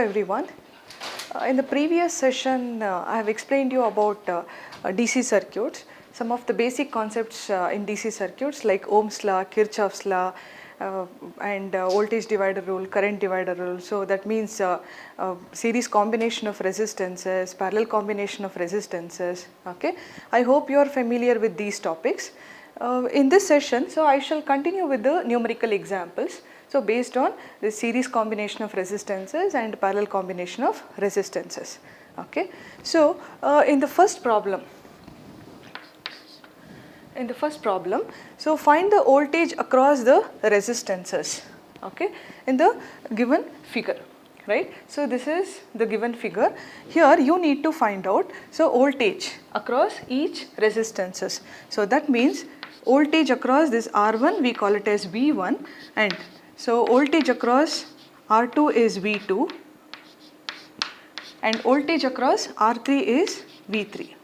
everyone. In the previous session, I have explained you about DC circuits, some of the basic concepts in DC circuits like Ohm's law, Kirchhoff's law, and voltage divider rule, current divider rule. So that means series combination of resistances, parallel combination of resistances. Okay, I hope you are familiar with these topics. In this session, so I shall continue with the numerical examples. So based on the series combination of resistances and parallel combination of resistances. Okay. So in the first problem, so find the voltage across the resistances. Okay, in the given figure, right? So this is the given figure. Here you need to find out so voltage across each resistances. So that means voltage across this R1 we call it as V1, and so voltage across R2 is V2 and voltage across R3 is V3.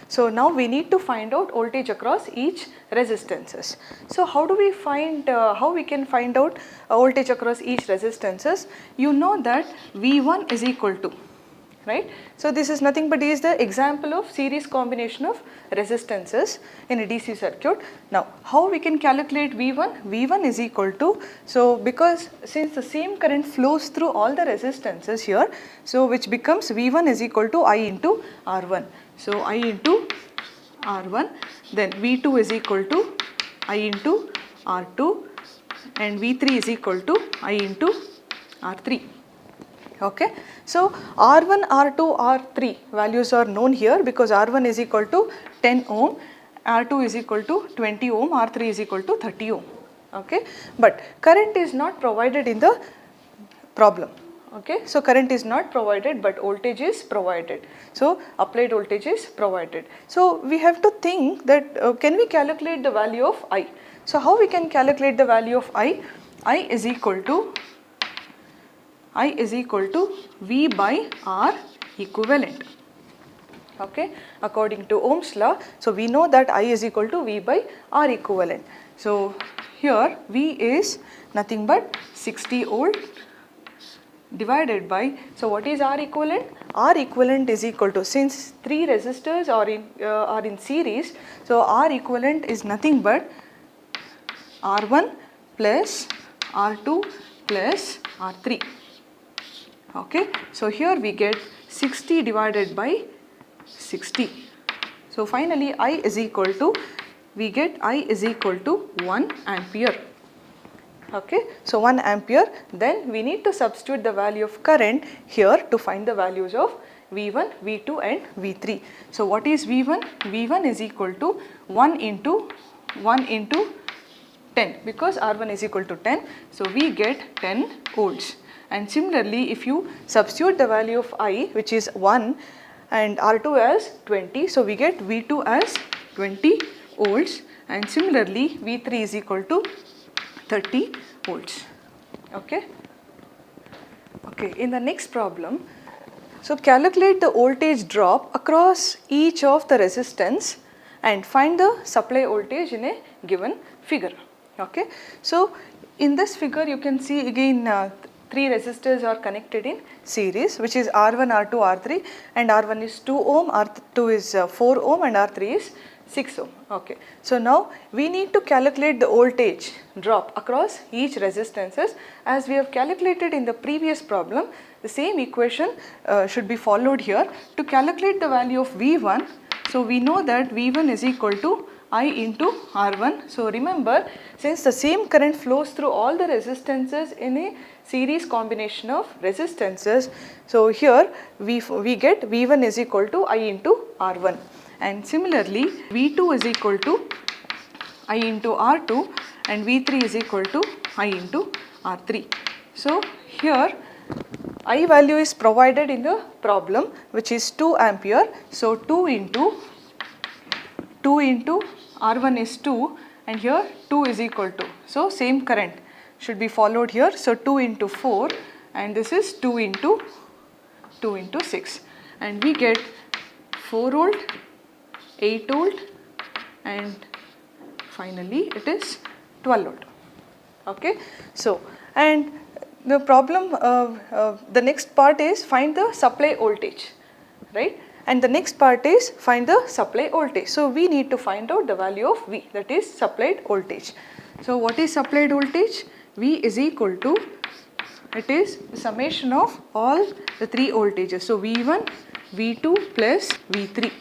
So now we need to find out voltage across each resistances. So how do we find, how we can find out voltage across each resistances? You know that V1 is equal to, right? So this is nothing but is the example of series combination of resistances in a DC circuit. Now how we can calculate V1? V1 is equal to, so because since the same current flows through all the resistances here, so which becomes V1 is equal to I into R1. So I into R1, then V2 is equal to I into R2 and V3 is equal to I into R3. Okay. So R1, R2, R3 values are known here because R1 is equal to 10 ohm, R2 is equal to 20 ohm, R3 is equal to 30 ohm. Okay. But current is not provided in the problem. Okay. So current is not provided but voltage is provided. So applied voltage is provided. So we have to think that can we calculate the value of I? So how we can calculate the value of I? I is equal to V by R equivalent. Okay, according to Ohm's law, so we know that I is equal to V by R equivalent. So here V is nothing but 60 volt divided by, so what is R equivalent? R equivalent is equal to, since three resistors are in series, so R equivalent is nothing but R1 plus R2 plus R3. Okay, so here we get 60 divided by 60. So finally I is equal to, we get I is equal to 1 ampere. Okay, so 1 ampere, then we need to substitute the value of current here to find the values of V1, V2 and V3. So what is V1? V1 is equal to 1 into 10 because R1 is equal to 10. So we get 10 volts. And similarly, if you substitute the value of I, which is 1 and R2 as 20, so we get V2 as 20 volts, and similarly V3 is equal to 30 volts. Okay. Okay, in the next problem, so calculate the voltage drop across each of the resistance and find the supply voltage in a given figure. Okay. So in this figure you can see again three resistors are connected in series, which is R1, R2, R3, and R1 is 2 ohm, R2 is 4 ohm and R3 is 6 ohm. Okay. So now we need to calculate the voltage drop across each resistances. As we have calculated in the previous problem, the same equation should be followed here. To calculate the value of V1, so we know that V1 is equal to I into R1. So remember, since the same current flows through all the resistances in a series combination of resistances, so here we get V1 is equal to I into R1, and similarly V2 is equal to I into R2 and V3 is equal to I into R3. So here I value is provided in the problem, which is 2 ampere. So 2 into R1 is 2 and here 2 is equal to, so same current should be followed here. So 2 into 4 and this is 2 into 6 and we get 4 volt, 8 volt and finally it is 12 volt. Okay. So and the problem, the next part is find the supply voltage, right? And the next part is find the supply voltage. So we need to find out the value of V, that is supplied voltage. So what is supplied voltage? V is equal to, it is the summation of all the three voltages. So V1, V2 plus V3,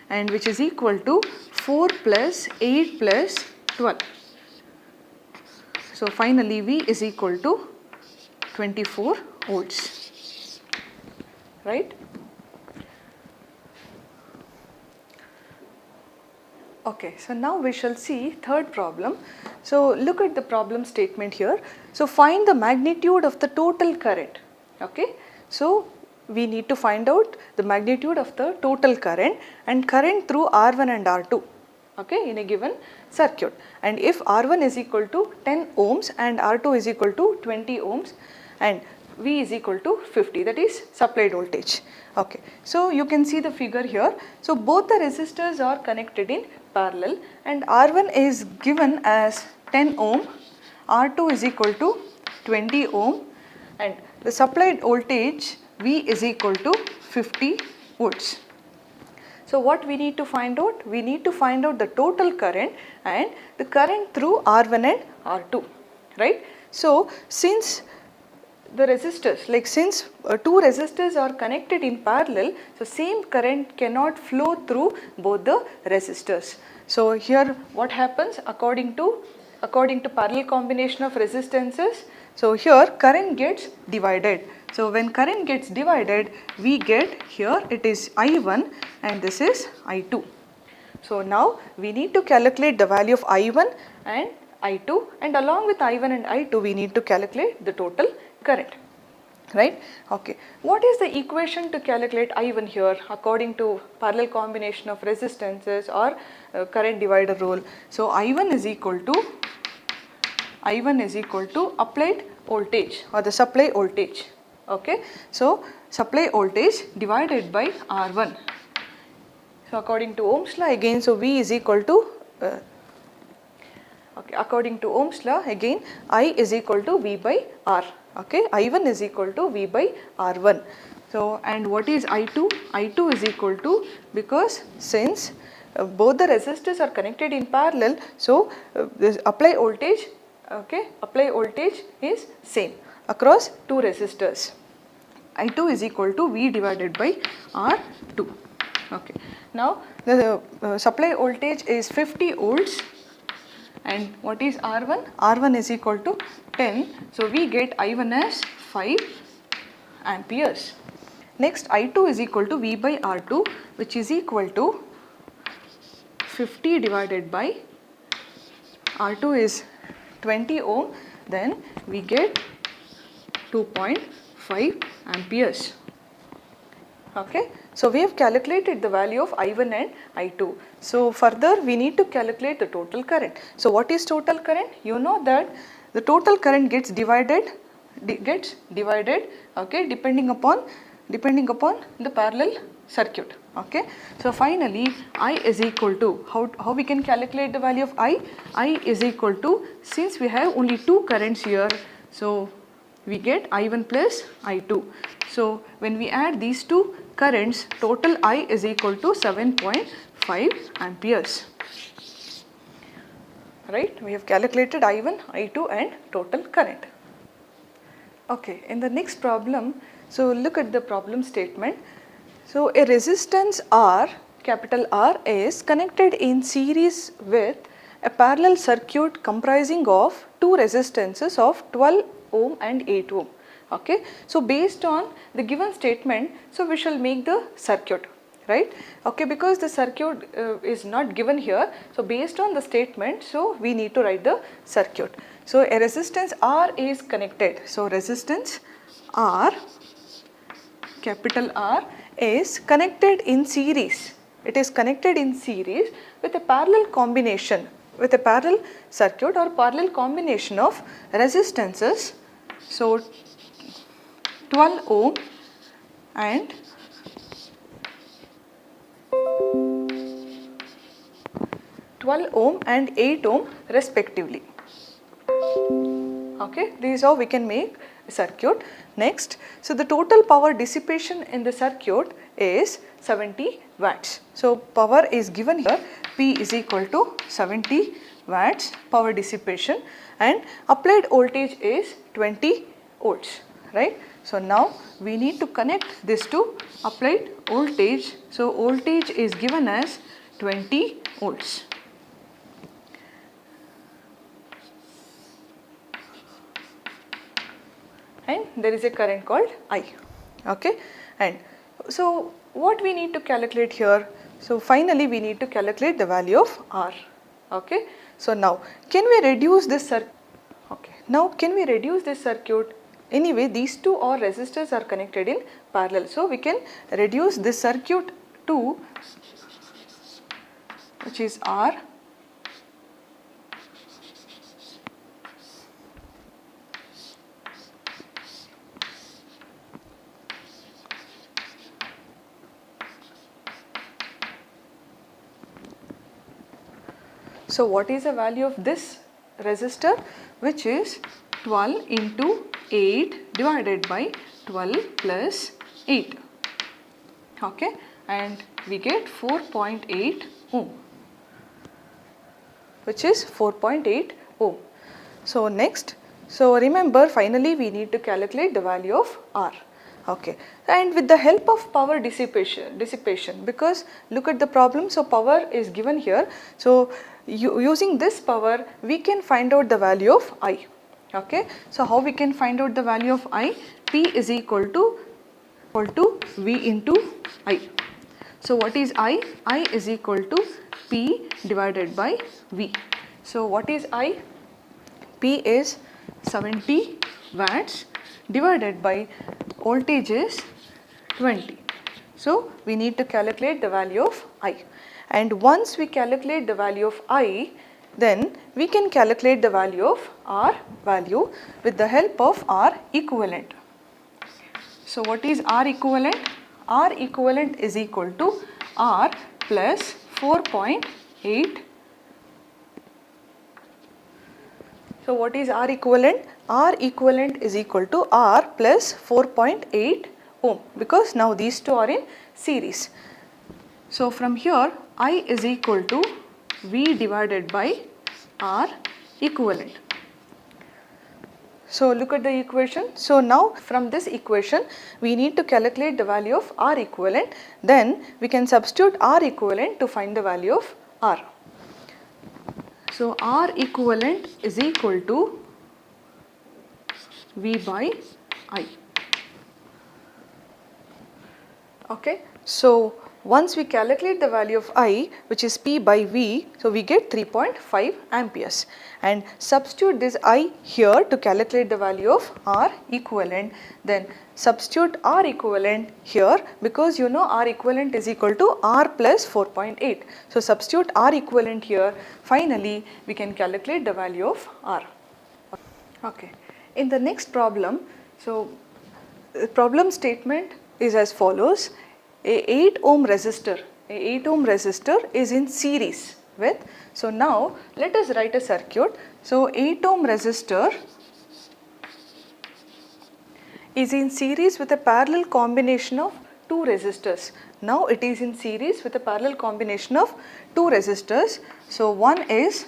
and which is equal to 4 plus 8 plus 12. So finally V is equal to 24 volts, right? Okay, so now we shall see third problem. So look at the problem statement here. So find the magnitude of the total current. Okay, so we need to find out the magnitude of the total current and current through R1 and R2, okay, in a given circuit. And if R1 is equal to 10 ohms and R2 is equal to 20 ohms and V is equal to 50, that is supplied voltage. Okay, so you can see the figure here. So both the resistors are connected in parallel and R1 is given as 10 ohm, R2 is equal to 20 ohm, and the supplied voltage V is equal to 50 volts. So what we need to find out? We need to find out the total current and the current through R1 and R2, right? So since the resistors, like since two resistors are connected in parallel, so same current cannot flow through both the resistors. So here what happens according to parallel combination of resistances, so here current gets divided. So when current gets divided, we get here it is I1 and this is I2. So now we need to calculate the value of I1 and I2, and along with I1 and I2 we need to calculate the total current, right? Okay, what is the equation to calculate I1 here according to parallel combination of resistances or current divider rule? So I1 is equal to applied voltage or the supply voltage, okay? So supply voltage divided by R1. So according to Ohm's law again, so V is equal to okay, according to Ohm's law again, I is equal to V by R. Okay, I1 is equal to V by R1. So and what is I2? I2 is equal to, because since both the resistors are connected in parallel, so this apply voltage, okay, apply voltage is same across two resistors. I2 is equal to V divided by R2. Okay, now the supply voltage is 50 volts. And what is R1? R1 is equal to 10. So we get I1 as 5 amperes. Next I2 is equal to V by R2, which is equal to 50 divided by R2 is 20 ohm. Then we get 2.5 amperes. Okay, so we have calculated the value of I1 and I2. So further we need to calculate the total current. So what is total current? You know that the total current gets divided, okay, depending upon the parallel circuit. Okay, so finally I is equal to, how we can calculate the value of I is equal to, since we have only two currents here, so we get I1 plus I2. So when we add these two currents, total I is equal to 7.5 amperes. Right, we have calculated I1, I2 and total current. Okay, in the next problem, so look at the problem statement. So a resistance R, capital R, is connected in series with a parallel circuit comprising of two resistances of 12 ohm and 8 ohm. Okay, so based on the given statement, so we shall make the circuit, right? Okay, because the circuit is not given here, so based on the statement, so we need to write the circuit. So a resistance R is connected. So resistance R, capital R, is connected in series. It is connected in series with a parallel combination, with a parallel circuit or parallel combination of resistances. So 12 ohm and 8 ohm respectively. Okay, this is how we can make circuit. Next, so the total power dissipation in the circuit is 70 watts. So power is given here, P is equal to 70 watts power dissipation, and applied voltage is 20 volts, right. So now we need to connect this to applied voltage. So voltage is given as 20 volts. And there is a current called I, okay. And so what we need to calculate here? So finally we need to calculate the value of R, okay. So now can we reduce this circuit? Okay. Now can we reduce this circuit? Anyway, these two or resistors are connected in parallel. So we can reduce this circuit to, which is R So what is the value of this resistor, which is 12 into 8 divided by 12 plus 8, okay, and we get 4.8 ohm, which is 4.8 ohm. So next, so remember finally we need to calculate the value of R. Okay, and with the help of power dissipation, because look at the problem, so power is given here, so using this power we can find out the value of I, okay. So how we can find out the value of I? P is equal to V into I. So what is I? I is equal to P divided by V. So what is I? P is 70 watts divided by voltage is 20. So we need to calculate the value of I, and once we calculate the value of I, then we can calculate the value of R value with the help of R equivalent. So what is R equivalent? R equivalent is equal to R plus 4.8. So what is R equivalent? R equivalent is equal to R plus 4.8 ohm, because now these two are in series. So from here I is equal to V divided by R equivalent. So look at the equation. So now from this equation we need to calculate the value of R equivalent, then we can substitute R equivalent to find the value of R. So R equivalent is equal to V by I. Okay. So once we calculate the value of I, which is P by V, so we get 3.5 amperes, and substitute this I here to calculate the value of R equivalent, then substitute R equivalent here, because you know R equivalent is equal to R plus 4.8. So substitute R equivalent here, finally we can calculate the value of R. Okay. In the next problem, so the problem statement is as follows. A 8 ohm resistor is in series with, so now let us write a circuit. So 8 ohm resistor is in series with a parallel combination of two resistors. Now it is in series with a parallel combination of two resistors. So one is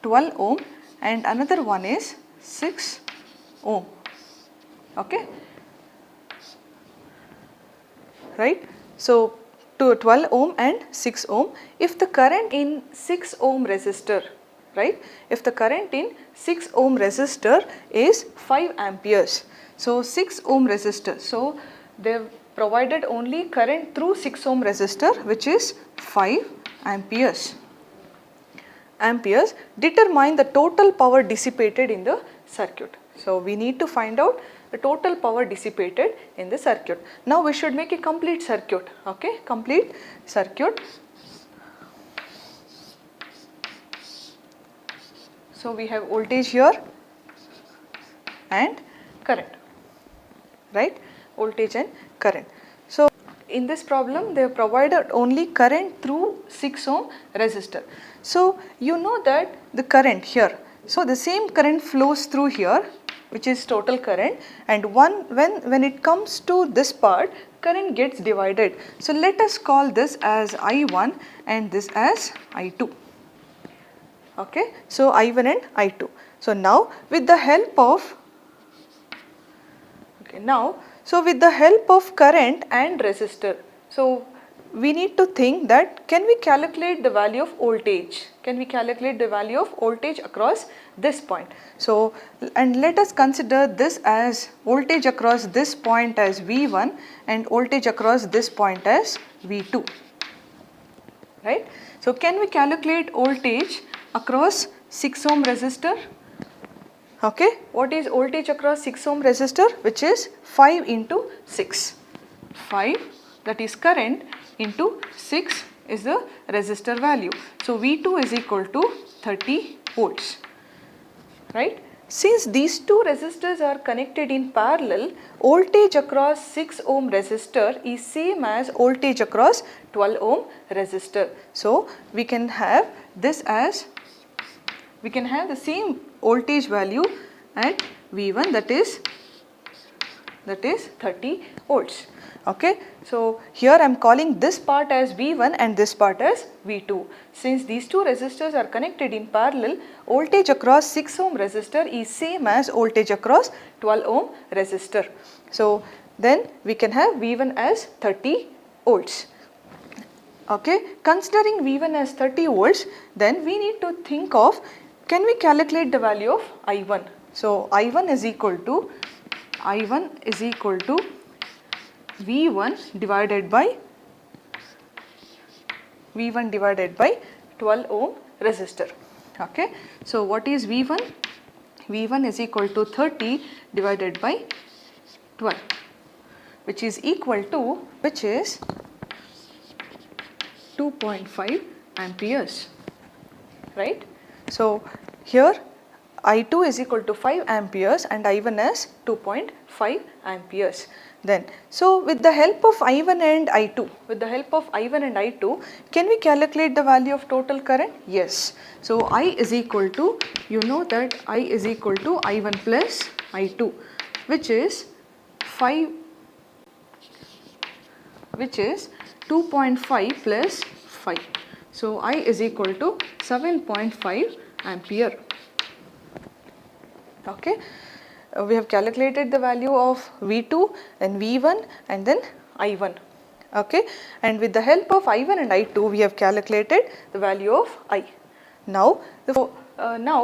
12 ohm and another one is 6 ohm, okay. Right. So to 12 ohm and 6 ohm, if the current in 6 ohm resistor, right, if the current in 6 ohm resistor is 5 amperes, so 6 ohm resistor, so they have provided only current through 6 ohm resistor, which is 5 amperes. Determine the total power dissipated in the circuit. So we need to find out the total power dissipated in the circuit. Now we should make a complete circuit, okay, complete circuit. So we have voltage here and current, right, voltage and current. So in this problem they have provided only current through 6 ohm resistor. So you know that the current here, So the same current flows through here, which is total current, and when it comes to this part, current gets divided. So let us call this as I1 and this as I2. Okay, so I1 and I2. So now with the help of current and resistor, so we need to think that can we calculate the value of voltage? Can we calculate the value of voltage across this point? So, and let us consider this as voltage across this point as V1 and voltage across this point as V2, right? So, can we calculate voltage across 6 ohm resistor? Okay, what is voltage across 6 ohm resistor? Which is 5 into 6. 5, that is current, into 6 is the resistor value. So V2 is equal to 30 volts, right? Since these two resistors are connected in parallel, voltage across 6 ohm resistor is same as voltage across 12 ohm resistor. So we can have this as, we can have the same voltage value at V1, that is 30 volts. Okay, so here I am calling this part as V1 and this part as V2. Since these two resistors are connected in parallel, voltage across 6 ohm resistor is same as voltage across 12 ohm resistor. So then we can have V1 as 30 volts. Okay, considering V1 as 30 volts, then we need to think of, can we calculate the value of I1? So I1 is equal to V1 divided by 12 ohm resistor. Okay, so what is V1? V1 is equal to 30 divided by 12, which is equal to, which is 2.5 amperes, right? So here I2 is equal to 5 amperes and I1 is 2.5 amperes. Then, so with the help of I1 and I2, can we calculate the value of total current? Yes. So I is equal to, you know that I is equal to I1 plus I2, which is 2.5 plus 5. So I is equal to 7.5 ampere. Okay. We have calculated the value of V2 and V1 and then I1. Okay, and with the help of I1 and I2 we have calculated the value of I. Now,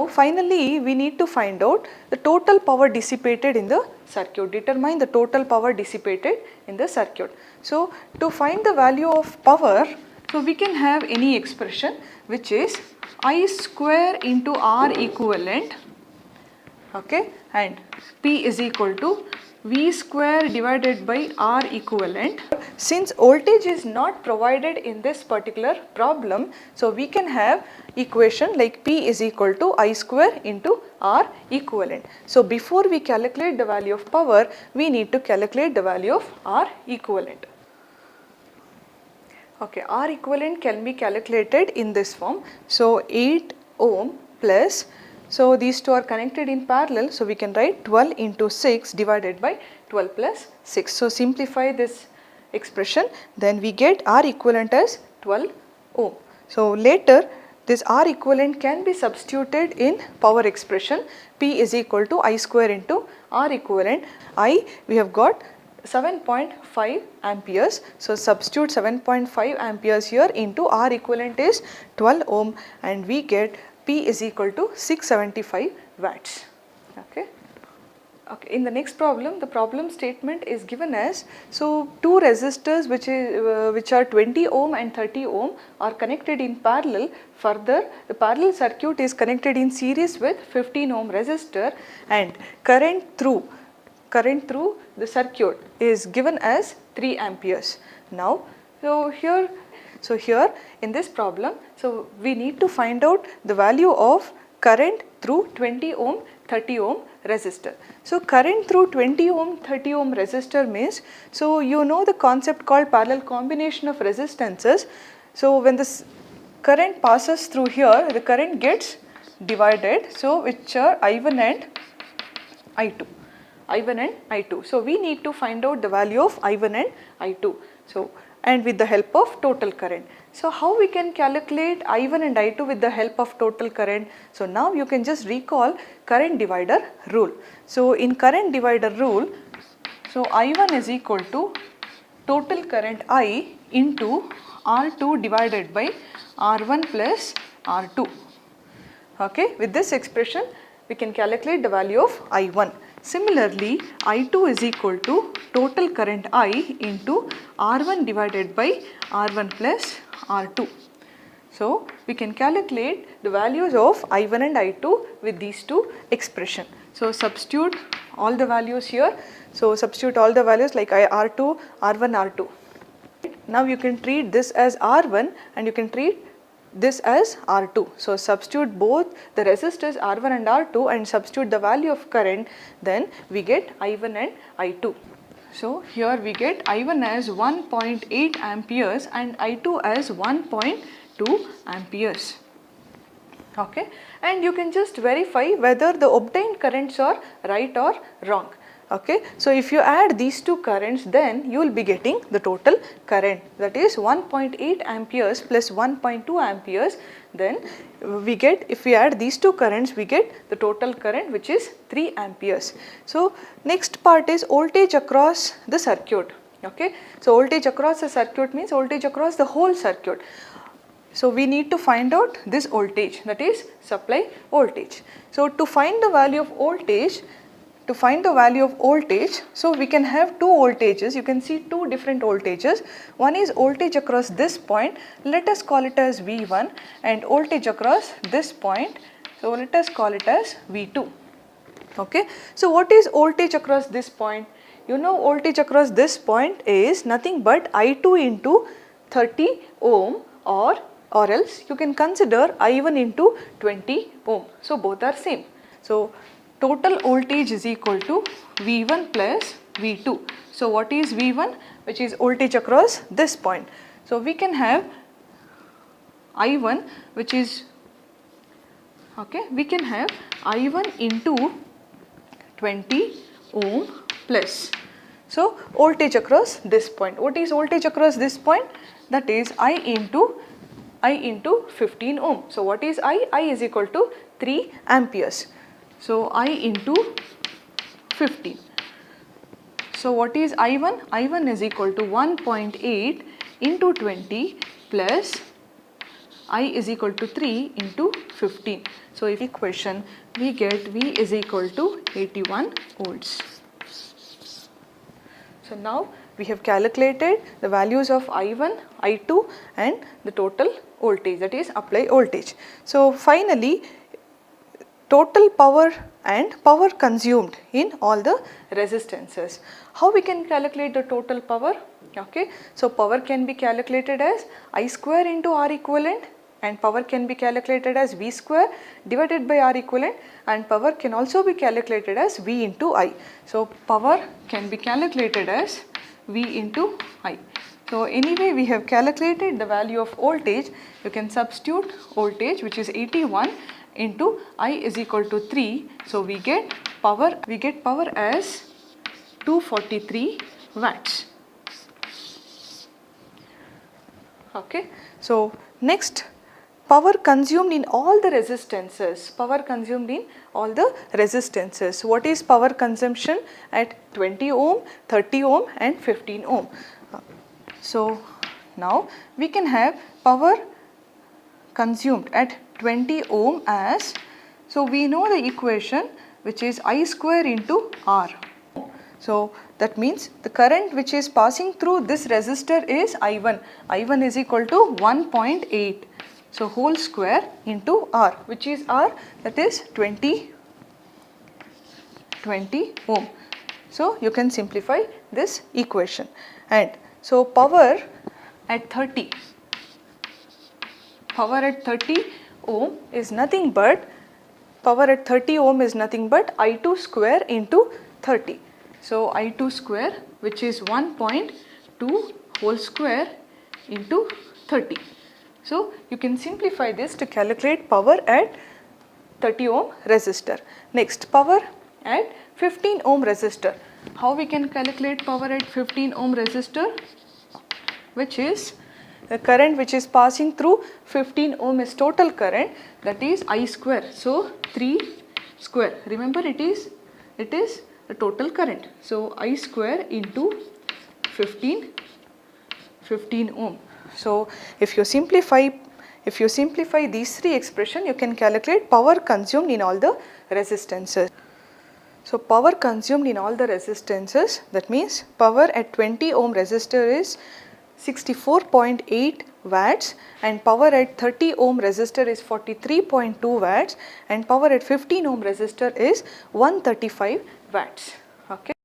finally we need to find out the total power dissipated in the circuit, determine the total power dissipated in the circuit. So to find the value of power, so we can have any expression which is I square into R equivalent, okay, and P is equal to V square divided by R equivalent. Since voltage is not provided in this particular problem, so we can have equation like P is equal to I square into R equivalent. So before we calculate the value of power, we need to calculate the value of R equivalent. Okay, R equivalent can be calculated in this form. So 8 ohm plus, so these two are connected in parallel, so we can write 12 into 6 divided by 12 plus 6. So simplify this expression, then we get R equivalent as 12 ohm. So later this R equivalent can be substituted in power expression. P is equal to I square into R equivalent. I, we have got 7.5 amperes. So substitute 7.5 amperes here into R equivalent is 12 ohm and we get P is equal to 675 watts. Okay. Okay. In the next problem, the problem statement is given as, so two resistors which are 20 ohm and 30 ohm are connected in parallel. Further, the parallel circuit is connected in series with 15 ohm resistor and current through the circuit is given as 3 amperes. Now, so here in this problem, so we need to find out the value of current through 20 ohm 30 ohm resistor. So current through 20 ohm 30 ohm resistor means, so you know the concept called parallel combination of resistances. So when this current passes through here, the current gets divided, so which are I1 and I2. I1 and I2. So we need to find out the value of I1 and I2. So, and with the help of total current. So how we can calculate I1 and I2 with the help of total current? So now you can just recall current divider rule. So in current divider rule, so I1 is equal to total current I into R2 divided by R1 plus R2. Okay, with this expression we can calculate the value of I1. Similarly, I2 is equal to total current I into R1 divided by R1 plus R2. So we can calculate the values of I1 and I2 with these two expressions. So substitute all the values here. So substitute all the values like R2, R1, R2. Now you can treat this as R1 and you can treat this as R2. So substitute both the resistors R1 and R2 and substitute the value of current, then we get I1 and I2. So here we get I1 as 1.8 amperes and I2 as 1.2 amperes. Okay, and you can just verify whether the obtained currents are right or wrong. Okay, so if you add these two currents, then you will be getting the total current, that is 1.8 amperes plus 1.2 amperes. Then we get, if we add these two currents, we get the total current, which is 3 amperes. So next part is voltage across the circuit. Okay, so voltage across the circuit means voltage across the whole circuit. So we need to find out this voltage, that is supply voltage. So to find the value of voltage, so we can have two voltages. You can see two different voltages. One is voltage across this point, let us call it as V1, and voltage across this point, so let us call it as V2. Okay, so what is voltage across this point? You know, voltage across this point is nothing but I2 into 30 ohm, or else you can consider I1 into 20 ohm. So both are same. So total voltage is equal to V1 plus V2. So what is V1? Which is voltage across this point. So we can have I1, which is, okay, we can have I1 into 20 ohm plus, so voltage across this point. What is voltage across this point? That is I into 15 ohm. So what is I? I is equal to 3 amperes. So I into 15. So what is I1? I1 is equal to 1.8 into 20 plus I is equal to 3 into 15. So if equation, we get V is equal to 81 volts. So now we have calculated the values of I1, I2 and the total voltage, that is applied voltage. So finally, total power and power consumed in all the resistances. How we can calculate the total power? Okay, so power can be calculated as I square into R equivalent, and power can be calculated as V square divided by R equivalent, and power can also be calculated as V into I. So power can be calculated as V into I. So anyway, we have calculated the value of voltage. You can substitute voltage, which is 81 into I is equal to 3. So we get power as 243 watts. Okay, so next, power consumed in all the resistances. What is power consumption at 20 ohm, 30 ohm and 15 ohm? So now we can have power consumed at 20 ohm as, so we know the equation, which is I square into R. So that means the current which is passing through this resistor is I1. I1 is equal to 1.8. So whole square into R, which is R, that is 20 ohm. So you can simplify this equation. And so power at 30 ohm is nothing but I2 square into 30. So I2 square, which is 1.2 whole square into 30. So you can simplify this to calculate power at 30 ohm resistor. Next, power at 15 ohm resistor. How we can calculate power at 15 ohm resistor? Which is the current which is passing through 15 ohm is total current, that is I square. So 3 square. Remember it is the total current. So I square into 15 ohm. So if you simplify these three expressions, you can calculate power consumed in all the resistances. So power consumed in all the resistances, that means power at 20 ohm resistor is 64.8 watts, and power at 30 ohm resistor is 43.2 watts, and power at 15 ohm resistor is 135 watts. Okay.